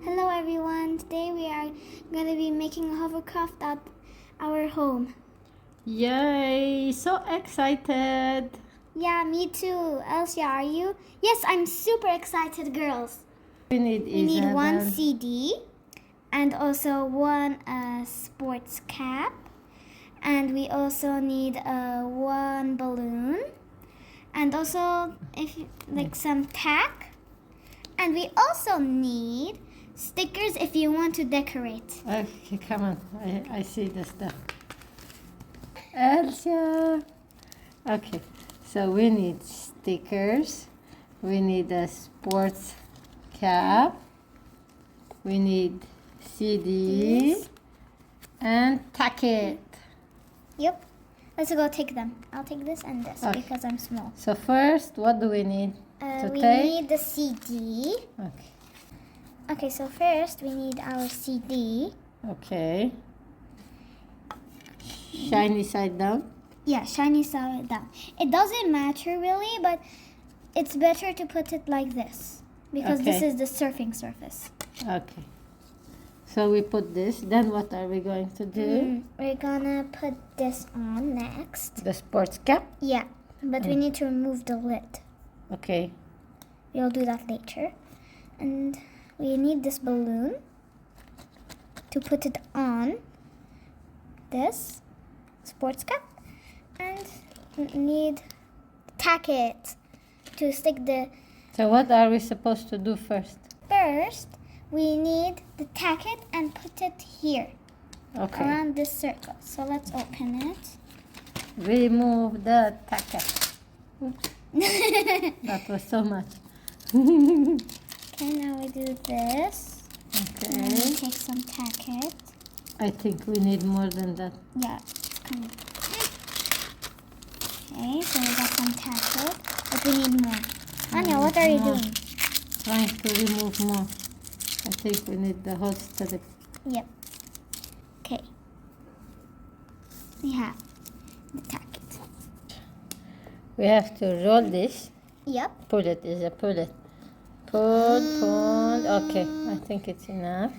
Hello everyone, today we are going to be making a hovercraft at our home. Yay, so excited. Yeah, me too. Elsia, are you? Yes, I'm super excited, girls. We need one CD and also one sports cap. And we also need one balloon. And also some tack. And we also need stickers if you want to decorate. Okay, come on. I see the stuff. Elsia. Okay, so we need stickers. We need a sports cap. We need CDs and tack it. Yep. Let's go take them. I'll take this and this because I'm small. So first, what do we need to we take? need the CD. Okay. Okay, so first we need our CD. Okay. Shiny side down? Yeah, shiny side down. It doesn't matter really, but it's better to put it like this because this is the surfing surface. Okay. So we put this. Then what are we going to do? We're gonna put this on next. The sports cap? Yeah, but we need to remove the lid. Okay. We'll do that later. And we need this balloon to put it on this sports cap, and need tack it to stick the. So what are we supposed to do first? First, we need the tack it and put it here around this circle. So let's open it. Remove the tack. Oops. That was so much. Okay, now we do this. Okay. And we take some tack it. I think we need more than that. Yeah. Okay, so we got some tack it, but we need more. Anya, what are you doing? Trying to remove more. I think we need the whole strip. Yep. Okay. We have the tack it. We have to roll this. Yep. Pull it is a pull it. Pull. Okay, I think it's enough.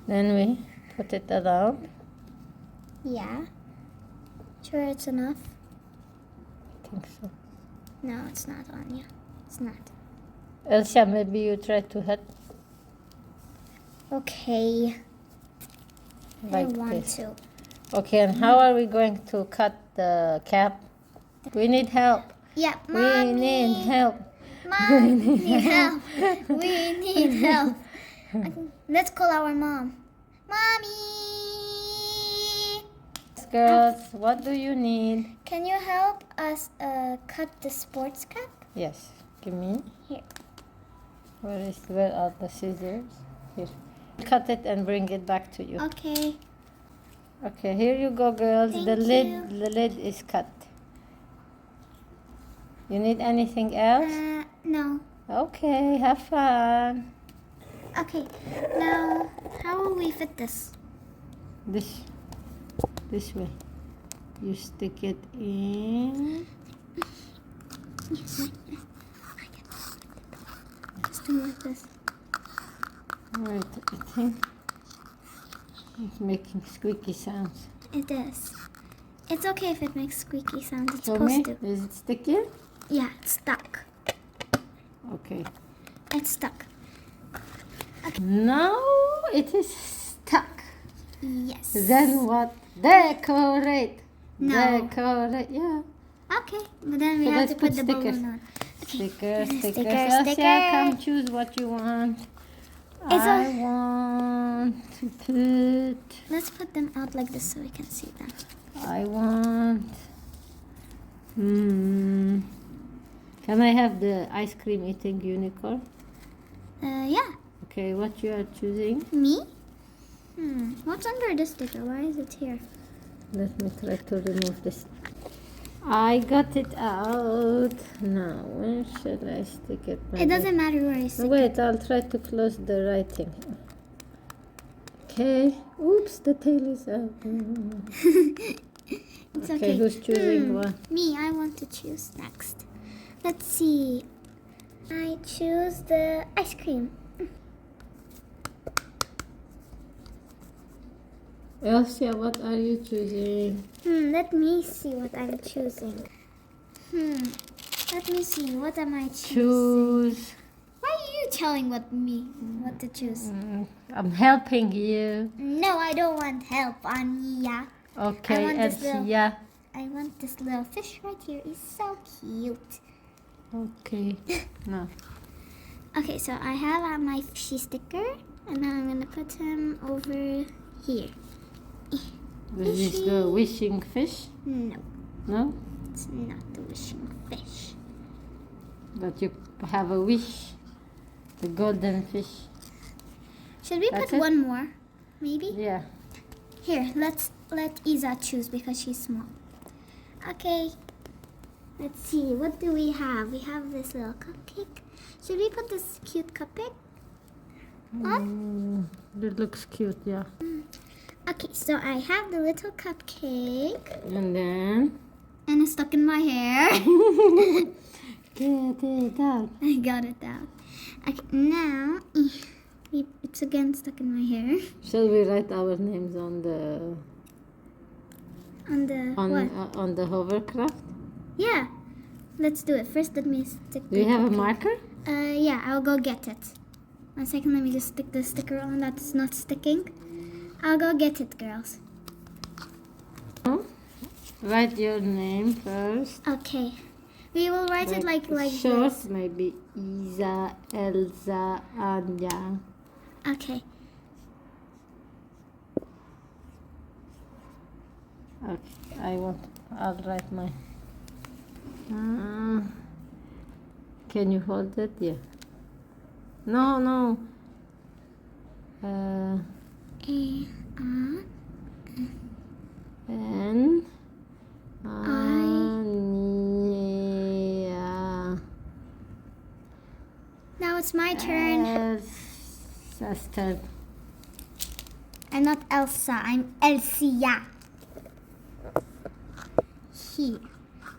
Then we put it around. Yeah. Sure it's enough? I think so. No, it's not, Anya. It's not. Elsia, maybe you try to help. Okay. Like I want this. to. Okay, and how are we going to cut the cap? We need help. Yeah, Mommy. We need help. Mom, we need help. We need help. Okay, let's call our mom. Mommy! Girls, what do you need? Can you help us cut the sports cap? Yes, give me. Here. Where are the scissors? Here. Cut it and bring it back to you. Okay. Okay, here you go, girls. Thank the you. lid is cut. You need anything else? No. Okay, have fun. Okay, now how will we fit this? This way. You stick it in. Just do like this. Right, I think it's making squeaky sounds. It is. It's okay if it makes squeaky sounds. It's Show supposed me. to. Is it sticky? Yeah, it's stuck. Okay. It's stuck. Now it is stuck. Yes. Then what? Decorate. No. Decorate. Yeah. Okay, but then we So have let's to put put the stickers. balloon on. Stickers. Sticker, Elsia, sticker. come choose what you want. It's I want to put. Let's put them out like this so we can see them. I want. Can I have the ice cream eating unicorn? Yeah. Okay, what you are choosing? Me? What's under the sticker? Why is it here? Let me try to remove this. I got it out. Now, where should I stick it? It doesn't matter where you stick Wait, I'll try to close the writing. Okay. Oops, the tail is out. It's Okay, who's choosing one? Me, I want to choose next. Let's see. I choose the ice cream. Elsia, what are you choosing? Let me see what I'm choosing. Let me see. What am I choosing? Choose. Why are you telling what to choose? I'm helping you. No, I don't want help, Annia. Okay, Elsia. I want this little fish right here. He's so cute. Okay. No. Okay, so I have my fishy sticker, and now I'm gonna put him over here. This is the wishing fish? No, No? it's not the wishing fish. But you have a wish. The golden fish. Should we That's put it? one more? Maybe? Yeah. Here, let's let Isa choose because she's small. Okay. Let's see, what do we have? We have this little cupcake. Should we put this cute cupcake on? It looks cute, yeah. Okay, so I have the little cupcake. And then And it's stuck in my hair. get it out. I got it out. Okay, now it's again stuck in my hair. Shall we write our names on the What? on the hovercraft? Yeah. Let's do it. First, let me stick Do you have a marker? Yeah, I'll go get it. 1 second, let me just stick the sticker on that's not sticking. I'll go get it, girls. Oh. Write your name first. Okay. We will write it like short, this. maybe Isa, Elsa, Anya. Okay. Okay, I'll write mine. Can you hold it? Yeah. No. N. Annia. Now it's my turn. Elsa's turn. I'm not Elsa. I'm Elsia. Here.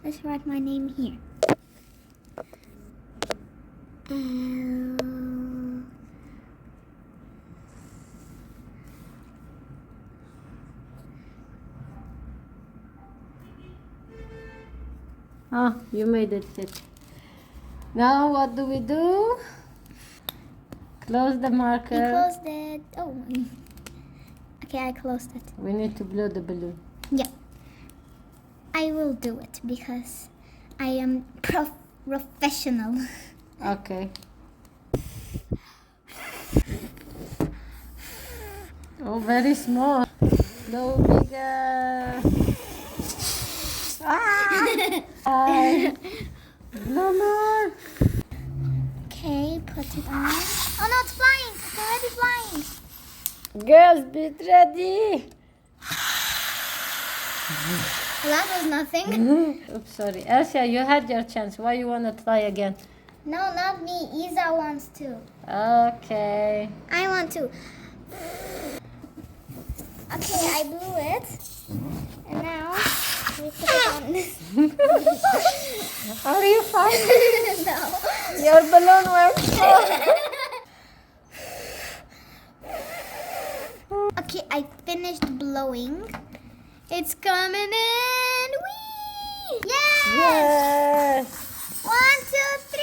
Let's write my name here. Oh, you made it fit. Now what do we do? Close the marker. You closed it. Oh. Okay, I closed it. We need to blow the balloon. Yeah. I will do it because I am professional. Okay. Oh, very small. No bigger. No more. Okay, put it on. Oh no, it's flying. It's already flying. Girls, be ready. Well, that was nothing. Oops, sorry. Elsia, you had your chance. Why you want to try again? No, not me. Isa wants to. Okay. I want to. Okay, I blew it. And now we put it on this. Are you fine? No. Your balloon went slow. Okay, I finished blowing. It's coming in. Whee! Yes! Yes. 1, 2, 3.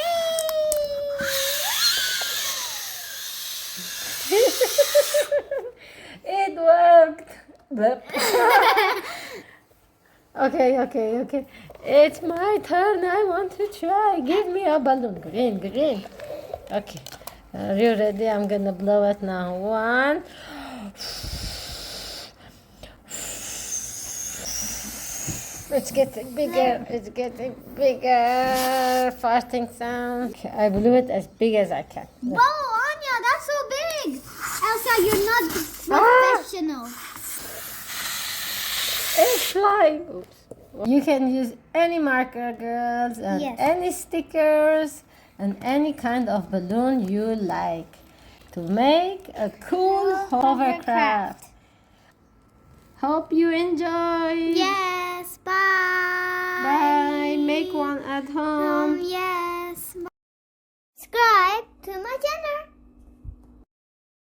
It worked. Blip. Okay. It's my turn. I want to try. Give me a balloon. Green. Okay. Are you ready? I'm gonna blow it now. 1. It's getting bigger. Farting sound. Okay, I blew it as big as I can. Whoa, Anya, that's so big. Elsa, you're not professional. It's flying. Oops. You can use any marker, girls, and Yes. any stickers, and any kind of balloon you like to make a cool hovercraft. Hope you enjoy. Yes, bye. Bye. Make one at home. Yes. Bye. Subscribe to my channel.